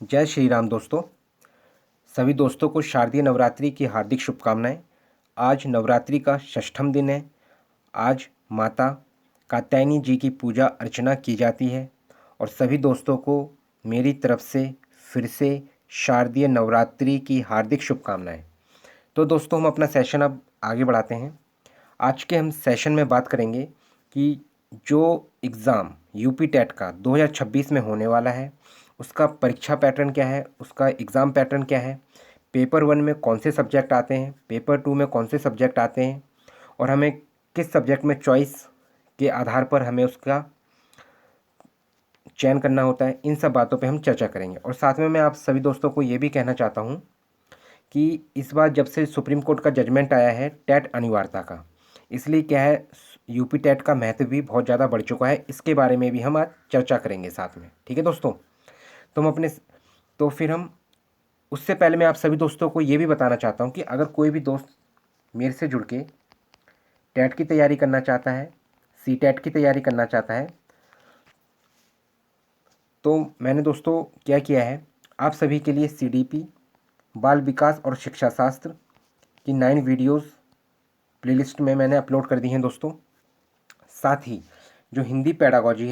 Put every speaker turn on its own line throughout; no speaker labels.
जय श्री राम दोस्तों। सभी दोस्तों को शारदीय नवरात्रि की हार्दिक शुभकामनाएं। आज नवरात्रि का षष्ठम दिन है। आज माता कात्यायनी जी की पूजा अर्चना की जाती है और सभी दोस्तों को मेरी तरफ से फिर से शारदीय नवरात्रि की हार्दिक शुभकामनाएं। तो दोस्तों हम अपना सेशन अब आगे बढ़ाते हैं। आज के हम सेशन में बात करेंगे कि जो एग्ज़ाम यूपी टेट का 2026 में होने वाला है उसका परीक्षा पैटर्न क्या है, उसका एग्ज़ाम पैटर्न क्या है, पेपर 1 में कौन से सब्जेक्ट आते हैं, पेपर 2 में कौन से सब्जेक्ट आते हैं और हमें किस सब्जेक्ट में चॉइस के आधार पर हमें उसका चयन करना होता है, इन सब बातों पे हम चर्चा करेंगे। और साथ में मैं आप सभी दोस्तों को ये भी कहना चाहता हूँ कि इस बार जब से सुप्रीम कोर्ट का जजमेंट आया है टेट अनिवार्यता का, इसलिए क्या है यूपी टेट का महत्व भी बहुत ज़्यादा बढ़ चुका है। इसके बारे में भी हम आज चर्चा करेंगे साथ में। ठीक है दोस्तों, तो हम अपने तो फिर हम उससे पहले मैं आप सभी दोस्तों को ये भी बताना चाहता हूँ कि अगर कोई भी दोस्त मेरे से जुड़ के टेट की तैयारी करना चाहता है, सी टेट की तैयारी करना चाहता है, तो मैंने दोस्तों क्या किया है, आप सभी के लिए CDP बाल विकास और शिक्षा शास्त्र की 9 वीडियोस प्लेलिस्ट में मैंने अपलोड कर दी हैं दोस्तों। साथ ही जो हिंदी पैडागॉजी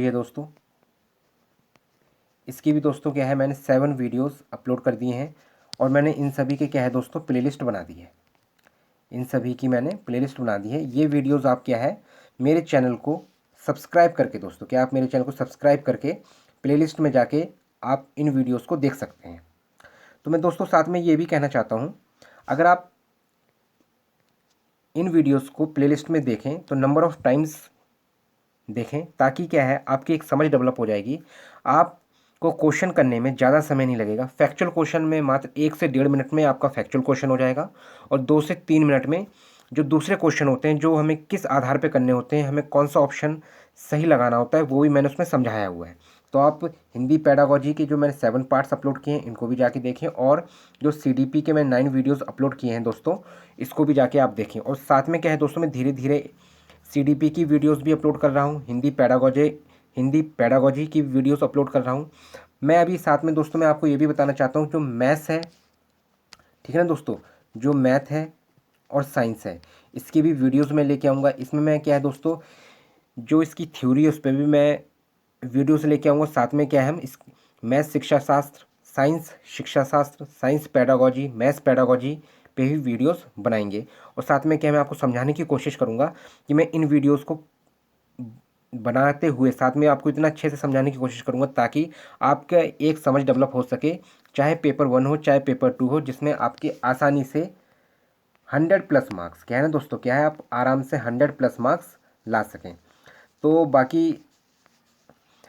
है दोस्तों, इसकी भी दोस्तों क्या है मैंने 7 वीडियोस अपलोड कर दिए हैं और मैंने इन सभी के क्या है दोस्तों प्लेलिस्ट बना दी है। इन सभी की मैंने प्लेलिस्ट बना दी है। ये वीडियोस आप क्या है मेरे चैनल को सब्सक्राइब करके दोस्तों, क्या आप मेरे चैनल को सब्सक्राइब करके प्लेलिस्ट में जाके आप इन वीडियोस को देख सकते हैं। तो मैं दोस्तों साथ में ये भी कहना चाहता हूँ, अगर आप इन वीडियोस को प्लेलिस्ट में देखें तो नंबर ऑफ़ टाइम्स देखें, ताकि क्या है आपकी एक समझ डेवलप हो जाएगी। आपको क्वेश्चन करने में ज़्यादा समय नहीं लगेगा। फैक्चुअल क्वेश्चन में मात्र 1 से 1.5 मिनट में आपका फैक्चुअल क्वेश्चन हो जाएगा और 2 से 3 मिनट में जो दूसरे क्वेश्चन होते हैं, जो हमें किस आधार पे करने होते हैं, हमें कौन सा ऑप्शन सही लगाना होता है, वो भी मैंने उसमें समझाया हुआ है। तो आप हिंदी पैडागॉजी के जो मैंने 7 पार्ट्स अपलोड किए हैं इनको भी जाके देखें और जो CDP के मैं 9 वीडियोज़ अपलोड किए हैं दोस्तों, इसको भी जाके आप देखें। और साथ में क्या है दोस्तों, मैं धीरे धीरे CDP की वीडियोस भी अपलोड कर रहा हूँ, हिंदी पैडागॉजी की वीडियोस अपलोड कर रहा हूँ। मैं अभी साथ में दोस्तों मैं आपको ये भी बताना चाहता हूँ, जो मैथ्स है, ठीक है ना दोस्तों, जो मैथ है और साइंस है, इसकी भी वीडियोस मैं लेके आऊँगा। इसमें मैं क्या है दोस्तों, जो इसकी थ्योरी है उस पर भी मैं वीडियोस लेके आऊँगा। साथ में क्या है, हम इस मैथ शिक्षा शास्त्र, साइंस शिक्षा शास्त्र, साइंस पैडागॉजी, मैथ्स पैडागॉजी पे भी वीडियोस बनाएंगे। और साथ में क्या मैं आपको समझाने की कोशिश करूँगा कि मैं इन वीडियोस को बनाते हुए साथ में आपको इतना अच्छे से समझाने की कोशिश करूँगा ताकि आपका एक समझ डेवलप हो सके, चाहे पेपर 1 हो चाहे पेपर 2 हो, जिसमें आपके आसानी से 100+ मार्क्स क्या है ना दोस्तों, क्या है आप आराम से 100+ मार्क्स ला सकें। तो बाकी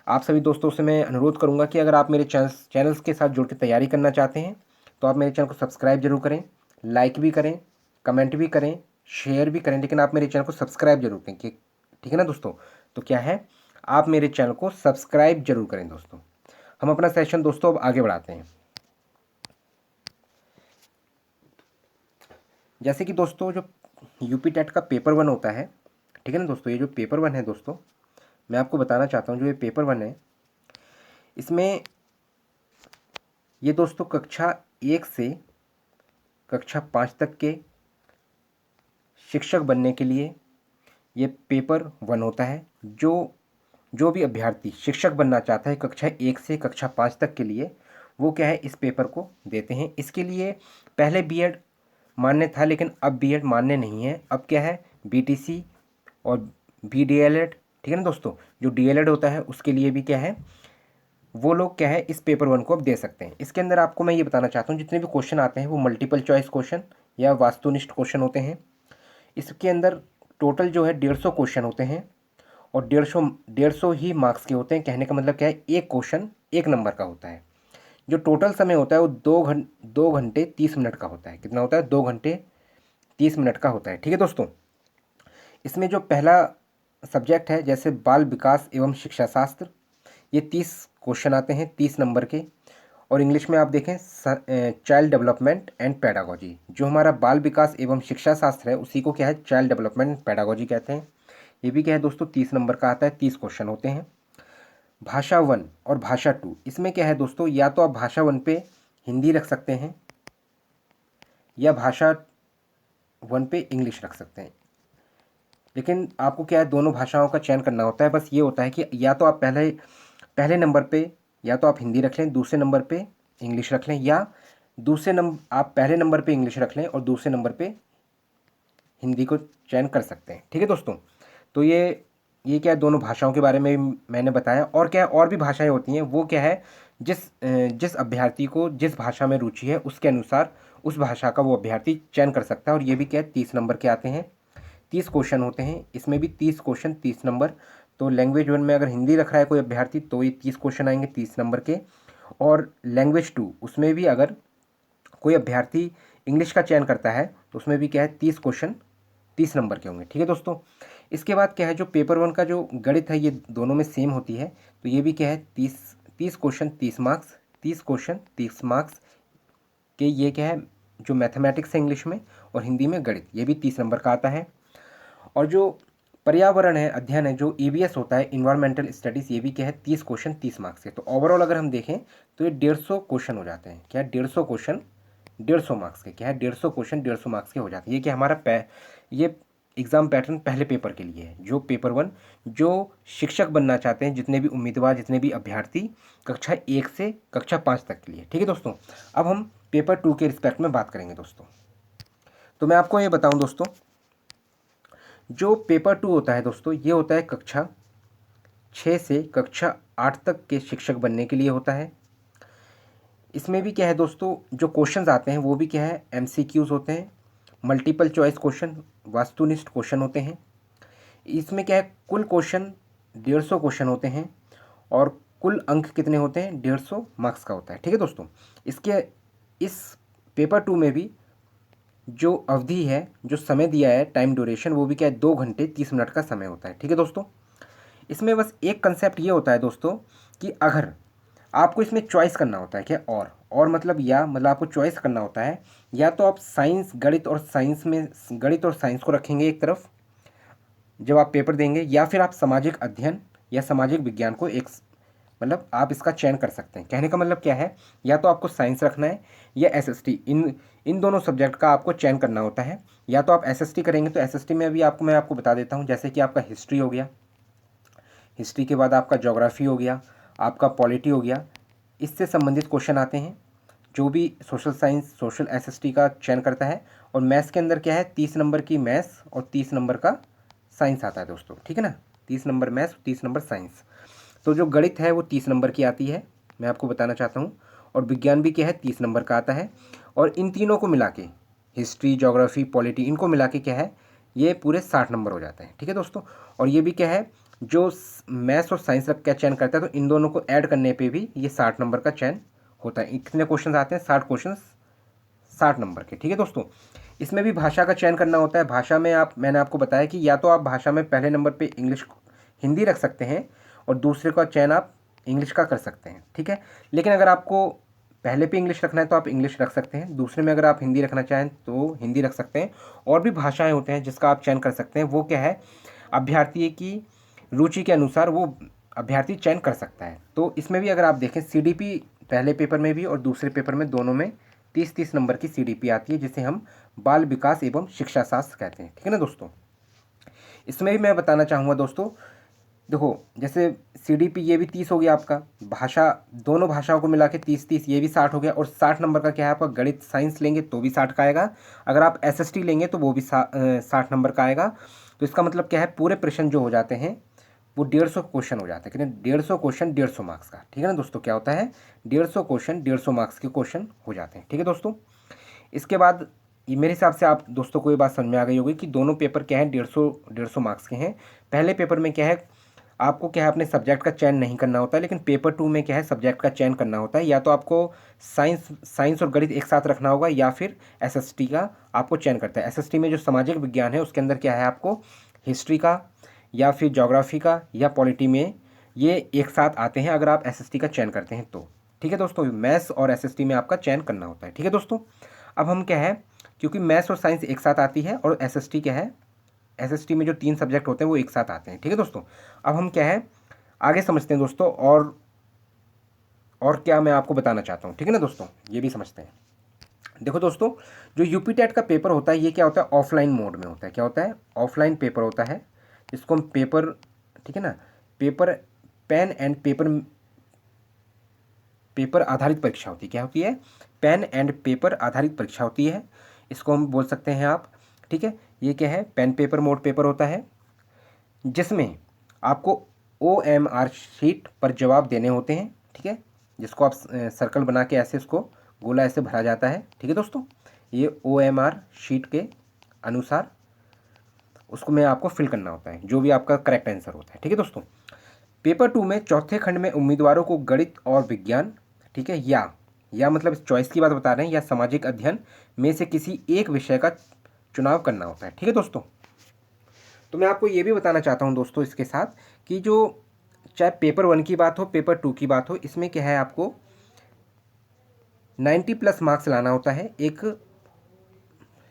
आप सभी दोस्तों से मैं अनुरोध करूंगा कि अगर आप मेरे चैनल्स के साथ जुड़ के तैयारी करना चाहते हैं तो आप मेरे चैनल को सब्सक्राइब जरूर करें, लाइक भी करें, कमेंट भी करें, शेयर भी करें, लेकिन आप मेरे चैनल को सब्सक्राइब जरूर करें। ठीक है ना दोस्तों, तो क्या है आप मेरे चैनल को सब्सक्राइब जरूर करें दोस्तों। हम अपना सेशन दोस्तों अब आगे बढ़ाते हैं। जैसे कि दोस्तों जो यूपी टेट का पेपर 1 होता है, ठीक है ना दोस्तों, ये जो पेपर 1 है दोस्तों, मैं आपको बताना चाहता हूँ, जो ये पेपर 1 है इसमें ये दोस्तों कक्षा 1 से कक्षा 5 तक के शिक्षक बनने के लिए ये पेपर 1 होता है। जो भी अभ्यर्थी शिक्षक बनना चाहता है कक्षा 1 से कक्षा 5 तक के लिए, वो क्या है इस पेपर को देते हैं। इसके लिए पहले बीएड मान्य था, लेकिन अब बीएड मान्य नहीं है। अब क्या है बीटीसी और बीडीएलएड, ठीक है ना दोस्तों, जो डीएलएड होता है उसके लिए भी क्या है वो लोग क्या है इस पेपर 1 को अब दे सकते हैं। इसके अंदर आपको मैं ये बताना चाहता हूँ, जितने भी क्वेश्चन आते हैं वो मल्टीपल चॉइस क्वेश्चन या वास्तुनिष्ठ क्वेश्चन होते हैं। इसके अंदर टोटल जो है 150 क्वेश्चन होते हैं और 150 ही मार्क्स के होते हैं। कहने का मतलब क्या है, एक क्वेश्चन 1 नंबर का होता है। जो टोटल समय होता है वो 2 घंटे 30 मिनट का होता है। कितना होता है, 2 घंटे 30 मिनट का होता है। ठीक है दोस्तों, इसमें जो पहला सब्जेक्ट है जैसे बाल विकास एवं शिक्षा शास्त्र, ये 30 क्वेश्चन आते हैं 30 नंबर के। और इंग्लिश में आप देखें चाइल्ड डेवलपमेंट एंड पैडागॉजी, जो हमारा बाल विकास एवं शिक्षा शास्त्र है उसी को क्या है चाइल्ड डेवलपमेंट पैडागॉजी कहते हैं। ये भी क्या है दोस्तों 30 नंबर का आता है, 30 क्वेश्चन होते हैं। भाषा 1 और भाषा 2, इसमें क्या है दोस्तों, या तो आप भाषा 1 पे हिंदी रख सकते हैं या भाषा 1 पे इंग्लिश रख सकते हैं। लेकिन आपको क्या है, दोनों भाषाओं का चयन करना होता है। बस ये होता है कि या तो आप पहले पहले नंबर पे या तो आप हिंदी रख लें, दूसरे नंबर पे इंग्लिश रख लें, या दूसरे नंबर आप पहले नंबर पे इंग्लिश रख लें और दूसरे नंबर पे हिंदी को चयन कर सकते हैं। ठीक है दोस्तों, तो ये क्या है, दोनों भाषाओं के बारे में मैंने बताया। और क्या है, और भी भाषाएं होती हैं, वो क्या है, जिस अभ्यर्थी को जिस भाषा में रुचि है उसके अनुसार उस भाषा का वो अभ्यर्थी चयन कर सकता है। और ये भी क्या है, 30 नंबर के आते हैं, 30 क्वेश्चन होते हैं, इसमें भी 30 क्वेश्चन 30 नंबर। तो लैंग्वेज 1 में अगर हिंदी रख रहा है कोई अभ्यर्थी तो ये 30 क्वेश्चन आएंगे 30 नंबर के। और लैंग्वेज 2 उसमें भी अगर कोई अभ्यर्थी इंग्लिश का चयन करता है तो उसमें भी क्या है, 30 क्वेश्चन 30 नंबर के होंगे। ठीक है दोस्तों, इसके बाद क्या है, जो पेपर 1 का जो गणित है ये दोनों में सेम होती है। तो ये भी क्या है, 30 क्वेश्चन 30 मार्क्स, 30 क्वेश्चन 30 मार्क्स के। ये क्या है, जो मैथमेटिक्स है इंग्लिश में और हिंदी में गणित, ये भी 30 नंबर का आता है। और जो पर्यावरण है, अध्ययन है, जो ईवीएस होता है, इन्वायरमेंटल स्टडीज़, ये भी क्या है, 30 क्वेश्चन 30 मार्क्स के। तो ओवरऑल अगर हम देखें तो ये 150 क्वेश्चन हो जाते हैं। क्या, 150 क्वेश्चन 150 मार्क्स के। क्या है, 150 क्वेश्चन 150 मार्क्स के हो जाते हैं। ये क्या हमारा ये एग्ज़ाम पैटर्न पहले पेपर के लिए है। जो पेपर 1 जो शिक्षक बनना चाहते हैं, जितने भी उम्मीदवार, जितने भी अभ्यर्थी कक्षा 1 से कक्षा 5 तक के लिए। ठीक है दोस्तों, अब हम पेपर 2 के रिस्पेक्ट में बात करेंगे दोस्तों। तो मैं आपको ये बताऊं दोस्तों, जो पेपर 2 होता है दोस्तों, ये होता है कक्षा 6 से कक्षा 8 तक के शिक्षक बनने के लिए होता है। इसमें भी क्या है दोस्तों, जो क्वेश्चंस आते हैं वो भी क्या है, एमसीक्यूज़ होते हैं, मल्टीपल चॉइस क्वेश्चन, वस्तुनिष्ठ क्वेश्चन होते हैं। इसमें क्या है, कुल क्वेश्चन 150 क्वेश्चन होते हैं और कुल अंक कितने होते हैं, 150 मार्क्स का होता है। ठीक है दोस्तों, इसके इस पेपर 2 में भी जो अवधि है, जो समय दिया है, टाइम ड्यूरेशन, वो भी क्या है, 2 घंटे 30 मिनट का समय होता है। ठीक है दोस्तों, इसमें बस एक कंसेप्ट ये होता है दोस्तों कि अगर आपको इसमें चॉइस करना होता है, क्या, और मतलब या मतलब आपको चॉइस करना होता है, या तो आप साइंस गणित और साइंस में गणित और साइंस को रखेंगे एक तरफ जब आप पेपर देंगे, या फिर आप सामाजिक अध्ययन या सामाजिक विज्ञान को एक मतलब आप इसका चयन कर सकते हैं। कहने का मतलब क्या है, या तो आपको साइंस रखना है या एसएसटी, इन दोनों सब्जेक्ट का आपको चयन करना होता है। या तो आप एसएसटी करेंगे, तो एसएसटी में अभी मैं आपको बता देता हूँ, जैसे कि आपका हिस्ट्री हो गया, हिस्ट्री के बाद आपका ज्योग्राफी हो गया, आपका पॉलिटी हो गया, इससे संबंधित क्वेश्चन आते हैं। जो भी सोशल साइंस, सोशल एसएसटी का चयन करता है। और मैथ्स के अंदर क्या है, 30 नंबर की मैथ्स और 30 नंबर का साइंस आता है दोस्तों। ठीक है ना, 30 नंबर मैथ्स, 30 नंबर साइंस। तो जो गणित है वो 30 नंबर की आती है, मैं आपको बताना चाहता हूँ। और विज्ञान भी क्या है, 30 नंबर का आता है। और इन तीनों को मिला के, हिस्ट्री, ज्योग्राफी, पॉलिटी, इनको मिला के क्या है, ये पूरे 60 नंबर हो जाते हैं। ठीक है दोस्तों, और ये भी क्या है, जो मैथ्स और साइंस का चयन करता है, तो इन दोनों को ऐड करने पे भी ये 60 नंबर का चयन होता है। कितने क्वेश्चन आते हैं, 60 क्वेश्चन 60 नंबर के। ठीक है दोस्तों, इसमें भी भाषा का चयन करना होता है। भाषा में मैंने आपको बताया कि या तो आप भाषा में पहले नंबर पे हिंदी रख सकते हैं और दूसरे का चयन आप इंग्लिश का कर सकते हैं। ठीक है, लेकिन अगर आपको पहले पे इंग्लिश रखना है तो आप इंग्लिश रख सकते हैं, दूसरे में अगर आप हिंदी रखना चाहें तो हिंदी रख सकते हैं। और भी भाषाएं होते हैं जिसका आप चयन कर सकते हैं, वो क्या है, अभ्यर्थी की रुचि के अनुसार वो अभ्यर्थी चयन कर सकता है। तो इसमें भी अगर आप देखें, सीडीपी पहले पेपर में भी और दूसरे पेपर में, दोनों में 30-30 नंबर की सीडीपी आती है, जिसे हम बाल विकास एवं शिक्षा शास्त्र कहते हैं। ठीक है ना दोस्तों, इसमें भी मैं बताना चाहूँगा दोस्तों, देखो जैसे सीडीपी ये भी 30 हो गया आपका, भाषा दोनों भाषाओं को मिला के 30-30, ये भी 60 हो गया। और 60 नंबर का क्या है, आपका गणित साइंस लेंगे तो भी 60 का आएगा, अगर आप एसएसटी लेंगे तो वो भी 60 नंबर का आएगा। तो इसका मतलब क्या है, पूरे प्रश्न जो हो जाते हैं वो 150 क्वेश्चन हो जाते हैं। कितने, 150 क्वेश्चन 150 मार्क्स का। ठीक है ना दोस्तों, क्या होता है, 150 क्वेश्चन 150 मार्क्स के क्वेश्चन हो जाते हैं। ठीक है दोस्तों, इसके बाद ये मेरे हिसाब से आप दोस्तों को ये बात समझ में आ गई होगी कि दोनों पेपर क्या है, 150 मार्क्स के हैं। पहले पेपर में क्या है, आपको क्या है, अपने सब्जेक्ट का चयन नहीं करना होता है, लेकिन पेपर 2 में क्या है, सब्जेक्ट का चयन करना होता है। या तो आपको साइंस और गणित एक साथ रखना होगा, या फिर एसएसटी का आपको चयन करता है। एसएसटी में जो सामाजिक विज्ञान है उसके अंदर क्या है, आपको हिस्ट्री का या फिर ज्योग्राफी का या पॉलिटी में ये एक साथ आते हैं, अगर आप एसएसटी का चयन करते हैं तो। ठीक है दोस्तों, मैथ्स और एसएसटी में आपका चयन करना होता है। ठीक है दोस्तों, अब हम क्या है, क्योंकि मैथ्स और साइंस एक साथ आती है और एसएसटी क्या है, एसएसटी में जो 3 सब्जेक्ट होते हैं वो एक साथ आते हैं। ठीक है दोस्तों, अब हम क्या है, आगे समझते हैं दोस्तों, और क्या मैं आपको बताना चाहता हूँ, ठीक है ना दोस्तों, ये भी समझते हैं। देखो दोस्तों, जो यूपी टेट का पेपर होता है ये क्या होता है, ऑफलाइन मोड में होता है। क्या होता है, ऑफलाइन पेपर होता है, इसको हम पेपर, ठीक है ना, पेपर, पेन एंड पेपर आधारित परीक्षा होती है। क्या होती है, पेन एंड पेपर आधारित परीक्षा होती है, इसको हम बोल सकते हैं आप, ठीक है। ये क्या है, पेन पेपर मोड पेपर होता है, जिसमें आपको OMR शीट पर जवाब देने होते हैं, ठीक है, जिसको आप सर्कल बना के ऐसे इसको गोला ऐसे भरा जाता है, ठीक है दोस्तों। ये OMR शीट के अनुसार उसको में आपको फिल करना होता है, जो भी आपका करेक्ट आंसर होता है, ठीक है दोस्तों। पेपर 2 में चौथे खंड में उम्मीदवारों को गणित और विज्ञान, ठीक है, या मतलब चॉइस की बात बता रहे हैं, या सामाजिक अध्ययन में से किसी एक विषय का चुनाव करना होता है, ठीक है दोस्तों। तो मैं आपको ये भी बताना चाहता हूँ दोस्तों इसके साथ कि जो चाहे पेपर 1 की बात हो, पेपर 2 की बात हो, इसमें क्या है, आपको 90+ मार्क्स लाना होता है एक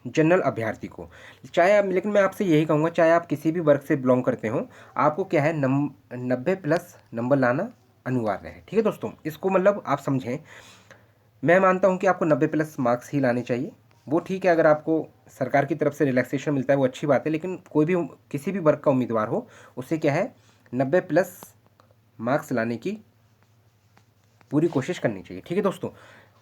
जनरल अभ्यर्थी को। चाहे आप, लेकिन मैं आपसे यही कहूँगा, चाहे आप किसी भी वर्ग से बिलोंग करते हो, आपको क्या है 90+ नंबर लाना अनिवार्य है, ठीक है दोस्तों। इसको मतलब आप समझें, मैं मानता हूँ कि आपको 90+ मार्क्स ही लाने चाहिए। वो ठीक है, अगर आपको सरकार की तरफ से रिलैक्सेशन मिलता है वो अच्छी बात है, लेकिन कोई भी किसी भी वर्ग का उम्मीदवार हो, उसे क्या है 90+ मार्क्स लाने की पूरी कोशिश करनी चाहिए, ठीक है दोस्तों।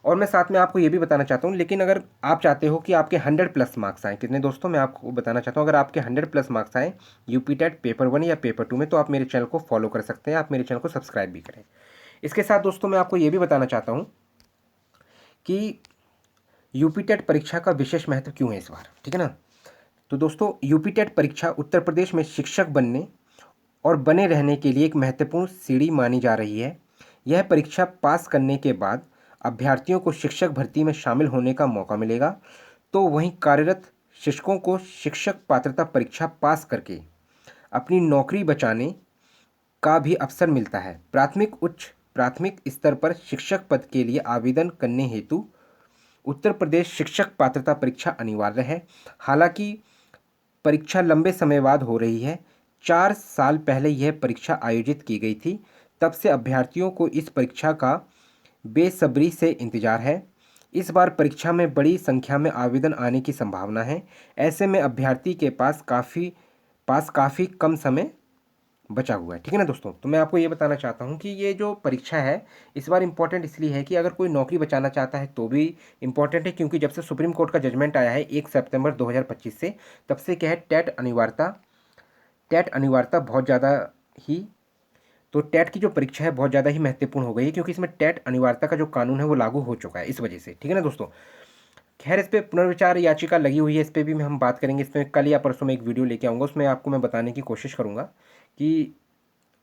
और मैं साथ में आपको ये भी बताना चाहता हूँ, लेकिन अगर आप चाहते हो कि आपके 100+ मार्क्स आएँ, कितने दोस्तों, मैं आपको बताना चाहता हूँ, अगर आपके 100+ मार्क्स आएँ यूपी टेट पेपर 1 या पेपर 2 में, तो आप मेरे चैनल को फॉलो कर सकते हैं, आप मेरे चैनल को सब्सक्राइब भी करें। इसके साथ दोस्तों मैं आपको ये भी बताना चाहता हूँ कि यूपी टेट परीक्षा का विशेष महत्व क्यों है इस बार, ठीक है ना। तो दोस्तों, यूपी टेट परीक्षा उत्तर प्रदेश में शिक्षक बनने और बने रहने के लिए एक महत्वपूर्ण सीढ़ी मानी जा रही है। यह परीक्षा पास करने के बाद अभ्यर्थियों को शिक्षक भर्ती में शामिल होने का मौका मिलेगा, तो वहीं कार्यरत शिक्षकों को शिक्षक पात्रता परीक्षा पास करके अपनी नौकरी बचाने का भी अवसर मिलता है। प्राथमिक स्तर पर शिक्षक पद के लिए आवेदन करने हेतु उत्तर प्रदेश शिक्षक पात्रता परीक्षा अनिवार्य है। हालांकि परीक्षा लंबे समय बाद हो रही है। 4 साल पहले यह परीक्षा आयोजित की गई थी, तब से अभ्यर्थियों को इस परीक्षा का बेसब्री से इंतजार है। इस बार परीक्षा में बड़ी संख्या में आवेदन आने की संभावना है। ऐसे में अभ्यर्थी के पास काफ़ी कम समय बचा हुआ है, ठीक है ना दोस्तों। तो मैं आपको ये बताना चाहता हूँ कि ये जो परीक्षा है इस बार इम्पॉर्टेंट इसलिए है कि अगर कोई नौकरी बचाना चाहता है तो भी इम्पॉर्टेंट है, क्योंकि जब से सुप्रीम कोर्ट का जजमेंट आया है 1 सितंबर 2025 से, तब से क्या है टेट अनिवार्यता बहुत ज़्यादा ही, तो टेट की जो परीक्षा है बहुत ज़्यादा ही महत्वपूर्ण हो गई है, क्योंकि इसमें टेट अनिवार्यता का जो कानून है वो लागू हो चुका है इस वजह से, ठीक है ना दोस्तों। खैर, इस पर पुनर्विचार याचिका लगी हुई है, इस पर भी हम बात करेंगे। इसमें कल या परसों में एक वीडियो लेके आऊँगा, उसमें आपको मैं बताने की कोशिश करूँगा कि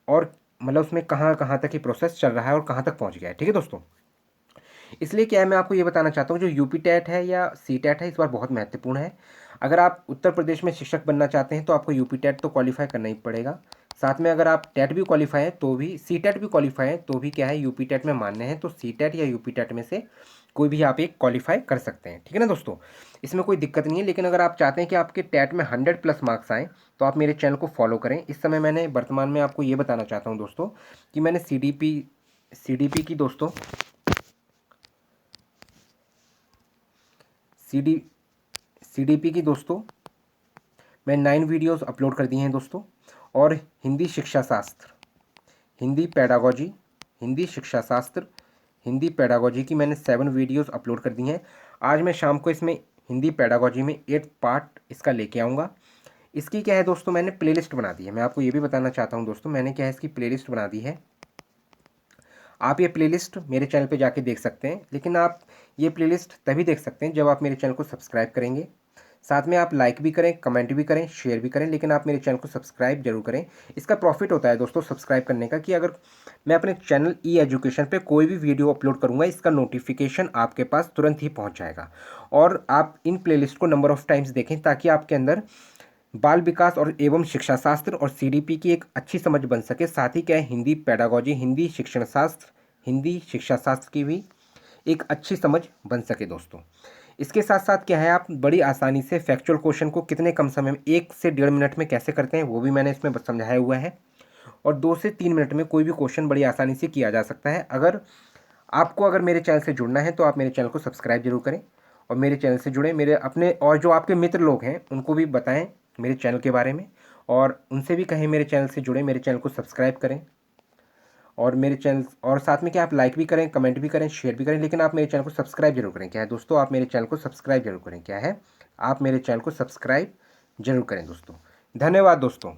और मतलब उसमें कहाँ कहाँ तक ये प्रोसेस चल रहा है और कहाँ तक पहुँच गया है, ठीक है दोस्तों। इसलिए क्या है, मैं आपको ये बताना चाहता हूँ जो यूपी टेट है या सी टेट है इस बार बहुत महत्वपूर्ण है। अगर आप उत्तर प्रदेश में शिक्षक बनना चाहते हैं तो आपको यूपी टेट तो क्वालिफाई करना ही पड़ेगा। साथ में अगर आप टेट भी क्वालिफाई हैं तो भी, सी टेट भी क्वालिफाई है तो भी क्या है यूपी टेट में मान्य है, तो सी टेट या यूपी टेट में से कोई भी आप एक क्वालिफाई कर सकते हैं, ठीक है ना दोस्तों। इसमें कोई दिक्कत नहीं है। लेकिन अगर आप चाहते हैं कि आपके टेट में 100+ मार्क्स आएँ तो आप मेरे चैनल को फॉलो करें। इस समय मैंने वर्तमान में आपको ये बताना चाहता हूँ दोस्तों कि मैंने CDP की दोस्तों CDP की दोस्तों मैं 9 वीडियोस अपलोड कर दिए हैं दोस्तों। और हिंदी शिक्षा शास्त्र, हिंदी पैडागोजी, हिंदी शिक्षा शास्त्र, हिंदी पैडागोजी की मैंने 7 वीडियोस अपलोड कर दी हैं। आज मैं शाम को इसमें हिंदी पैडागोजी में 8 पार्ट इसका लेके आऊँगा। इसकी क्या है दोस्तों, मैंने प्लेलिस्ट बना दी है। मैं आपको ये भी बताना चाहता हूँ दोस्तों, मैंने क्या है इसकी प्लेलिस्ट बना दी है। आप ये प्लेलिस्ट मेरे चैनल पे जाके देख सकते हैं, लेकिन आप ये प्लेलिस्ट तभी देख सकते हैं जब आप मेरे चैनल को सब्सक्राइब करेंगे। साथ में आप लाइक भी करें, कमेंट भी करें, शेयर भी करें, लेकिन आप मेरे चैनल को सब्सक्राइब जरूर करें। इसका प्रॉफिट होता है दोस्तों सब्सक्राइब करने का, कि अगर मैं अपने चैनल ई एजुकेशन पे कोई भी वीडियो अपलोड करूँगा इसका नोटिफिकेशन आपके पास तुरंत ही पहुँच जाएगा। और आप इन प्लेलिस्ट को नंबर ऑफ़ टाइम्स देखें, ताकि आपके अंदर बाल विकास और एवं शिक्षा शास्त्र और CDP की एक अच्छी समझ बन सके। साथ ही क्या है, हिंदी पैडागोजी, हिंदी शिक्षा शास्त्र की भी एक अच्छी समझ बन सके दोस्तों। इसके साथ साथ क्या है, आप बड़ी आसानी से फैक्चुअल क्वेश्चन को कितने कम समय में 1 से 1.5 मिनट में कैसे करते हैं वो भी मैंने इसमें समझाया हुआ है। और 2 से 3 मिनट में कोई भी क्वेश्चन बड़ी आसानी से किया जा सकता है। अगर मेरे चैनल से जुड़ना है तो आप मेरे चैनल को सब्सक्राइब जरूर करें और मेरे चैनल से जुड़ें। मेरे अपने और जो आपके मित्र लोग हैं उनको भी बताएं मेरे चैनल के बारे में, और उनसे भी कहें मेरे चैनल से जुड़ें, मेरे चैनल को सब्सक्राइब करें। और मेरे चैनल और साथ में क्या आप लाइक भी करें, कमेंट भी करें, शेयर भी करें, लेकिन आप मेरे चैनल को सब्सक्राइब जरूर करें। क्या है दोस्तों, आप मेरे चैनल को सब्सक्राइब जरूर करें। क्या है, आप मेरे चैनल को सब्सक्राइब जरूर करें दोस्तों। धन्यवाद दोस्तों।